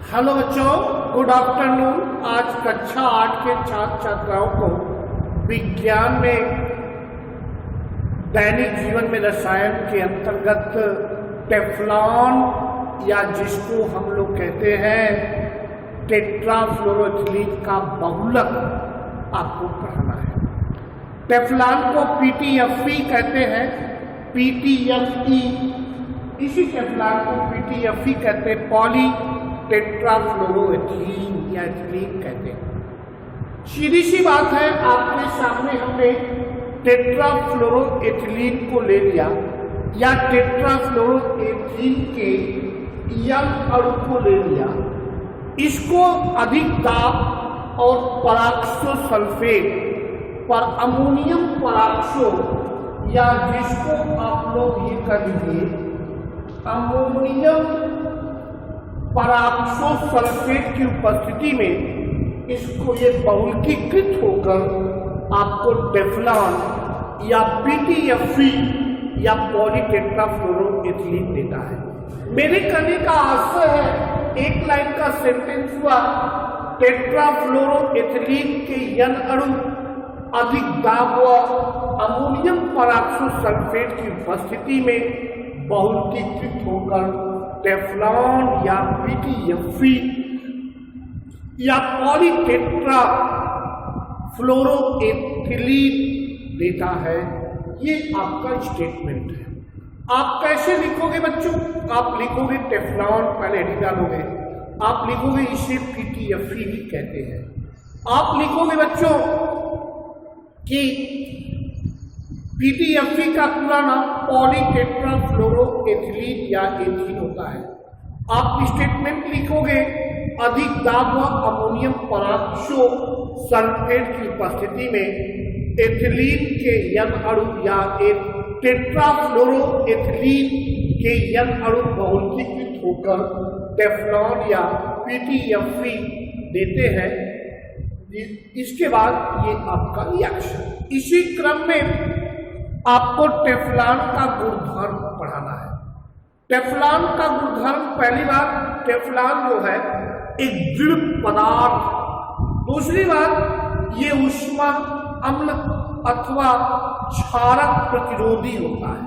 Hello बच्चों, good afternoon. आज कक्षा 8 के छात्र छात्राओं को विज्ञान में दैनिक जीवन में रसायन के अंतर्गत टेफ्लॉन या जिसको हम लोग कहते हैं टेट्राफ्लोरोइथिलीन का बहुलक आपको पढ़ाना है। टेफ्लॉन को PTFE कहते हैं, PTFE। इसी टेफ्लॉन को PTFE कहते हैं, पॉली टेट्राफ्लोरोइथिलीन या एथिलीन कहते हैं। सीधी सी बात है, आपके सामने हमने टेट्राफ्लोरोएथिलीन को ले लिया या टेट्राफ्लोरोएथिलीन के यंग अणु को ले लिया। इसको अधिक दाब और पराक्सो सल्फेट पर अमोनियम पराक्सो या जिसको आप लोग ये कर लीजिए अमोनियम पराक्सो सल्फेट की उपस्थिति में इसको ये बहुलकीकृत होकर आपको टेफ्लॉन या PTFE या पॉलीटेट्राफ्लोरोएथिलीन देता है। मेरे कहने का आशय है, एक लाइन का सेंटेंस हुआ, टेट्राफ्लोरोएथिलीन के यन अणु अधिक दाब व अमोनियम पराक्सो सल्फेट की उपस्थिति में बहुलकीकृत होकर टेफ्लॉन या PTFE या पॉलीटेट्रा फ्लोरोएथिलीन देता है। ये आपका स्टेटमेंट है। आप कैसे लिखोगे बच्चों? आप लिखोगे टेफ्लॉन, पहले एडी डालोगे, आप लिखोगे इसे PTFE भी कहते हैं। आप लिखोगे बच्चों कि PTFE का पूरा नाम पॉलीटेट्राफ्लोरोएथिलीन या एथीन होता है। आप स्टेटमेंट लिखोगे अधिक दाब व अमोनियम पराक्सो सल्फेट की उपस्थिति में एथिलीन के यंग अणु या टेट्राफ्लोरोएथिलीन के यंग अणु बहुलकीकृत होकर टेफ्लॉन या PTFE देते हैं। इसके बाद ये आपका रिएक्शन। इसी क्रम में आपको टेफ्लॉन का गुणधर्म पढ़ाना है। टेफ्लॉन का गुणधर्म, पहली बात, टेफ्लॉन जो है एक दृढ़ पदार्थ। दूसरी बात, ये ऊष्मा अम्ल अथवा क्षारक प्रतिरोधी होता है।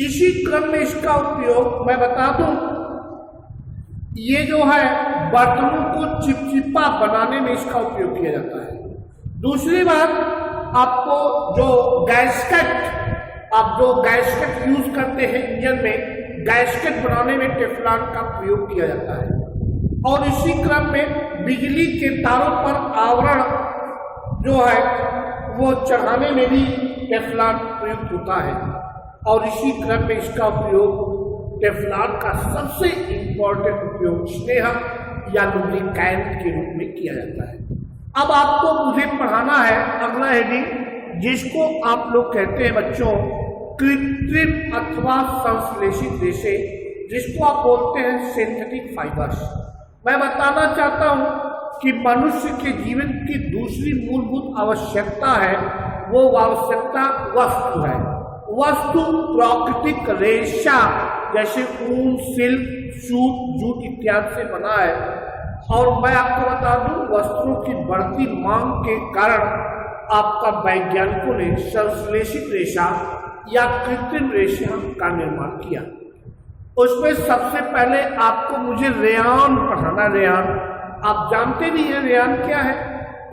इसी क्रम में इसका उपयोग मैं बता दूं, ये जो है बर्तनों को चिपचिपा बनाने में इसका उपयोग किया जाता है। दूसरी बात, आपको जो आप जो गैस्केट यूज करते हैं इंजन में, गैस्केट बनाने में टेफ्लॉन का प्रयोग किया जाता है। और इसी क्रम में बिजली के तारों पर आवरण जो है वो चढ़ाने में भी टेफ्लॉन प्रयुक्त होता है। और इसी क्रम में इसका उपयोग, टेफ्लॉन का सबसे इंपॉर्टेंट उपयोग स्नेहक या लुब्रिकेंट के रूप में किया जाता है। अब आपको मुझे पढ़ाना है अगला हेडिंग, जिसको आप लोग कहते हैं बच्चों कृत्रिम अथवा संश्लेषित रेशे, जिसको आप बोलते हैं सिंथेटिक फाइबर्स। मैं बताना चाहता हूं कि मनुष्य के जीवन की दूसरी मूलभूत आवश्यकता है, वो आवश्यकता वस्तु है। वस्तु प्राकृतिक रेशा जैसे ऊन, सिल्क, सूत, जूट इत्यादि से बना है। और मैं आपको बता दूं, वस्त्रों की बढ़ती मांग के कारण आपका वैज्ञानिकों ने संश्लेषित रेशा या कृत्रिम रेशा का निर्माण किया। उसमें सबसे पहले आपको मुझे रेयान पढ़ाना। रेयान आप जानते भी हैं, रेयान क्या है?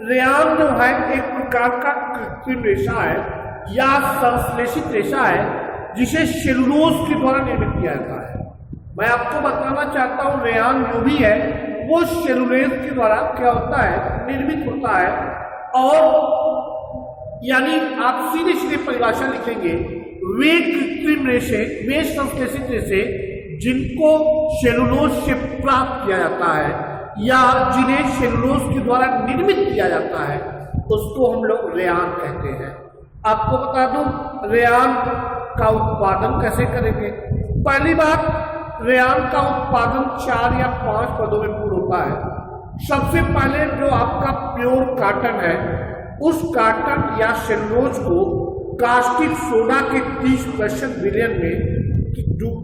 रेयान जो है एक प्रकार का कृत्रिम रेशा है या संश्लेषित रेशा है, जिसे सेलुलोज के द्वारा निर्मित किया जाता है। मैं आपको बताना चाहता हूँ, रेयान जो भी है वो सेलुलोज के द्वारा क्या होता है, निर्मित होता है। और यानी आप सीधे सीधे परिभाषा लिखेंगे, वे कृत्रिम रेशे, वे संश्लेषित रेशे जिनको सेलुलोज से प्राप्त किया जाता है या जिन्हें सेलुलोज के द्वारा निर्मित किया जाता है, उसको हम लोग रेयान कहते हैं। आपको बता दूं, रेयान का उत्पादन कैसे करेंगे। पहली बात, रेयान का उत्पादन 4 या 5 पदों में पूर्ण होता है। सबसे पहले जो आपका प्योर कॉटन है, उस कॉटन या सेलुलोज को कास्टिक सोडा के 30% विलयन में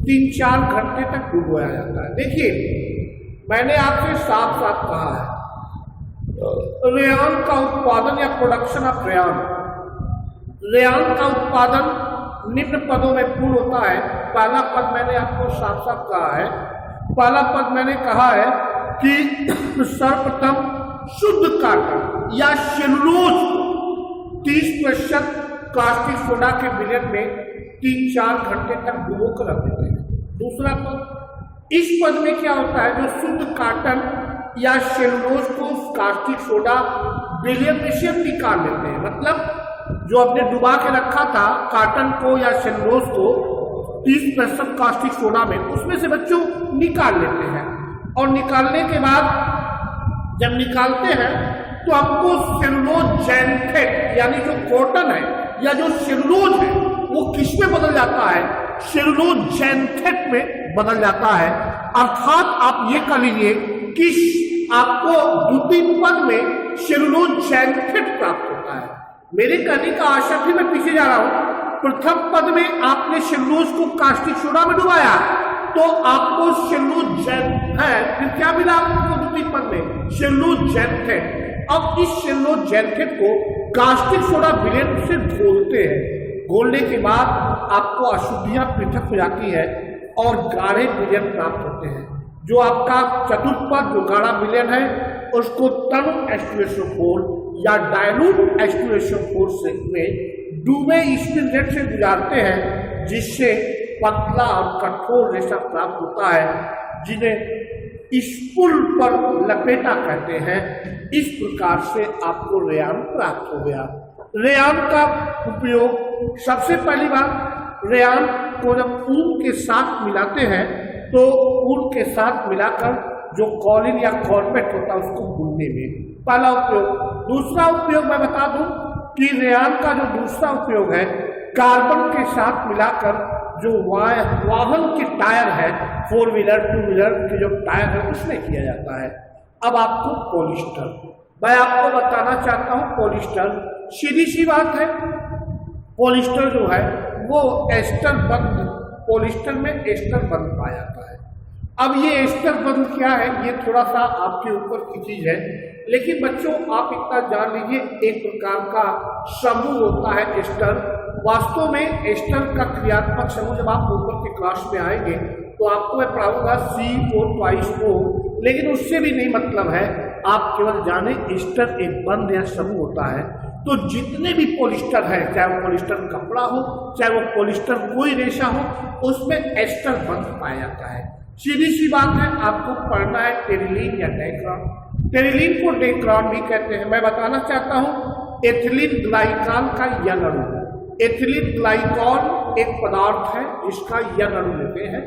3-4 घंटे तक डुबोया जाता है। देखिए, मैंने आपसे साफ साफ कहा है, रेयान का उत्पादन या प्रोडक्शन ऑफ रेयान का उत्पादन निम्न पदों में पूर्ण होता है। पहला पद मैंने आपको साफ साफ कहा है, पहला पद मैंने कहा है कि सर्वप्रथम शुद्ध काटन या सेलुलोज 30% कास्टिक सोडा के विलयन में 3-4 घंटे तक डुबो कर रख देते हैं। दूसरा पद, इस पद में क्या होता है, जो शुद्ध काटन या सेलुलोज को कास्टिक सोडा विलयन में से निकाल लेते हैं। मतलब जो आपने डुबा के रखा था काटन को या सेलुलोज को 30% कास्टिक सोडा में, उसमें से बच्चों निकाल लेते हैं। और निकालने के बाद जब निकालते हैं तो आपको सेलुलोज जैंथेट यानी जो कॉटन है या जो सेलुलोज है वो किस में बदल जाता है, सेलुलोज जैंथेट में बदल जाता है। अर्थात आप ये कह लीजिए कि आपको द्वितीय पद में सेलुलोज जैंथेट प्राप्त होता है। मेरे कहने का आशा भी मैं पीछे जा रहा हूं। प्रथम पद में आपने सेलुलोज को कास्टिक सोडा में डुबाया तो आपको सेलुलोज जैंथेट, फिर क्या मिला आपको द्वितीय पद में, सेलुलोज जैंथेट। अब इस सेलुलोज जैंथेट को कास्टिक सोडा विलयन से घोलते हैं। घोलने के बाद आपको अशुद्धियां पृथक हो जाती है और गाढ़े विलयन प्राप्त होते हैं। जो आपका चतुर्थ पद जो गाढ़ा विलयन है उसको टर्म एस्टुएसोफोर या डायलूट एस्टुएसोफोर से में डूबे स्पिरिट से गुजारते हैं, जिससे पतला और कठोर रेशा प्राप्त होता है, जिन्हें स्पूल पर लपेटा कहते हैं। इस प्रकार से आपको रेयान प्राप्त हो गया। रेयान का उपयोग सबसे पहली बार रेयान को जब ऊन के साथ मिलाते हैं तो ऊन के साथ मिलाकर जो कॉलिन या कॉर्पेट होता है उसको बुनने में पहला उपयोग। दूसरा उपयोग मैं बता दूं कि रेयान का जो दूसरा उपयोग है कार्बन के साथ मिलाकर जो वाहन के टायर है, 4 व्हीलर 2 व्हीलर के जो टायर है उसमें किया जाता है। अब आपको पॉलिस्टर, मैं आपको बताना चाहता हूं पॉलिस्टर सीधी सी बात है। पॉलिस्टर जो है वो एस्टर बंद, पॉलिस्टर में एस्टर बंद पाया जाता है। अब ये एस्टर बंद क्या है ये थोड़ा सा आपके ऊपर की चीज है, लेकिन बच्चों आप इतना जान लीजिए एक प्रकार का समूह होता है एस्टर। वास्तव में एस्टर का क्रियात्मक समूह जब आप ऊपर के क्लास में आएंगे तो आपको मैं पढ़ाऊंगा C4 लेकिन उससे भी नहीं मतलब है। आप केवल जाने एस्टर एक बंद या समूह होता है। तो जितने भी पॉलिस्टर है, चाहे वो पॉलिस्टर कपड़ा हो चाहे वो पॉलिस्टर कोई रेशा हो, उसमें एस्टर बंद पाया जाता है। सीधी सी बात है, आपको पढ़ना है टेरिलीन या डाइक्रॉन। टेरिलीन को डाइक्रॉन भी कहते हैं। मैं बताना चाहता हूँ एथिलीन ग्लाइकॉल का यंग अणु, एथिलीन ग्लाइकॉल एक पदार्थ है जिसका यंग अणु लेते हैं,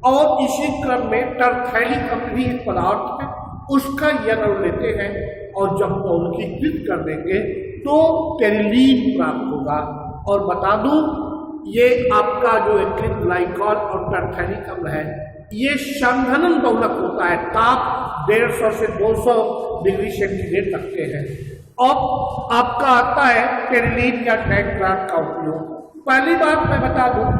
और इसी क्रम में टरथैलिक अम्ल भी एक पदार्थ है उसका यंग अणु लेते हैं, और जब पौलकीकृत कर देंगे तो टेरिलीन प्राप्त होगा। और बता दूं ये आपका जो एथिलीन ग्लाइकॉल और टरथैलिक अम्ल है ये संघनन बहुलक होता है, ताप 150 से 200 डिग्री सेंटीग्रेड रखते हैं। अब आपका आता है टेरिलीन या डाइक्रॉन का उपयोग। पहली बात मैं बता दूं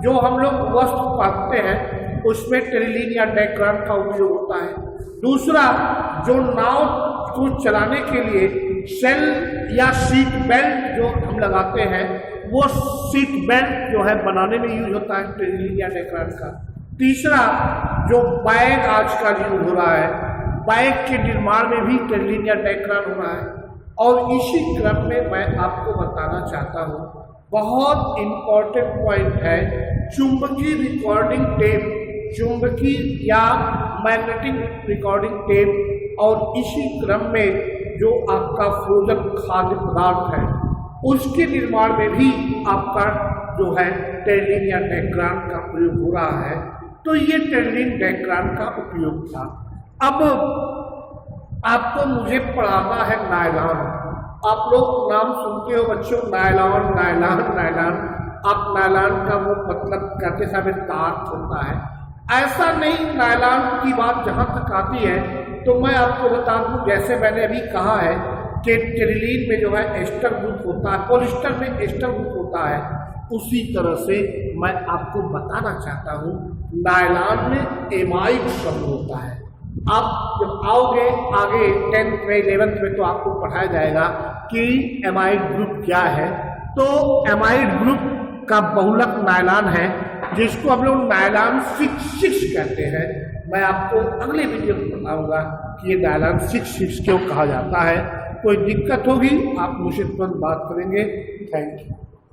जो हम लोग वस्त्र पहनते हैं उसमें टेरिलीन या डाइक्रॉन का उपयोग होता है। दूसरा, जो नाव को चलाने के लिए सेल या सीट बेल्ट जो हम लगाते हैं वो सीट बेल्ट जो है बनाने में यूज होता है टेरिलीन या डाइक्रॉन का। तीसरा, जो बैग आजकल यूज हो रहा है, बैग के निर्माण में भी टेरिलीन या डाइक्रॉन हो रहा है। और इसी क्रम में मैं आपको बताना चाहता हूँ बहुत इंपॉर्टेंट पॉइंट है चुंबकीय रिकॉर्डिंग टेप, चुंबकीय या मैग्नेटिक रिकॉर्डिंग टेप। और इसी क्रम में जो आपका फ्रोजन खाद्य पदार्थ है उसके निर्माण में भी आपका जो है टेरिलीन या डाइक्रॉन का प्रयोग हो रहा है। तो ये टेरिलीन डाइक्रॉन का उपयोग था। अब आपको मुझे पढ़ाना है नायलॉन। आप लोग नाम सुनते हो बच्चों, नायलॉन नायलॉन नायलॉन। आप नायलॉन का वो मतलब कहते समय तार होता है, ऐसा नहीं। नायलॉन की बात जहाँ तक आती है तो मैं आपको बता दूं, जैसे मैंने अभी कहा है कि टेरिलीन में जो है एस्टर ग्रुप होता है, पॉलिस्टर में एस्टर ग्रुप होता है, उसी तरह से मैं आपको बताना चाहता हूँ नायलॉन में एमाइड समूह होता है। आप जब आओगे आगे 10th में 11th में तो आपको पढ़ाया जाएगा कि एमाइड ग्रुप क्या है। तो एमाइड ग्रुप का बहुलक नायलॉन है, जिसको हम लोग नायलॉन 6 कहते हैं। मैं आपको अगले वीडियो में बताऊंगा कि ये नायलॉन 6 क्यों कहा जाता है। कोई दिक्कत होगी आप मुझसे तुरंत बात करेंगे। Thank you.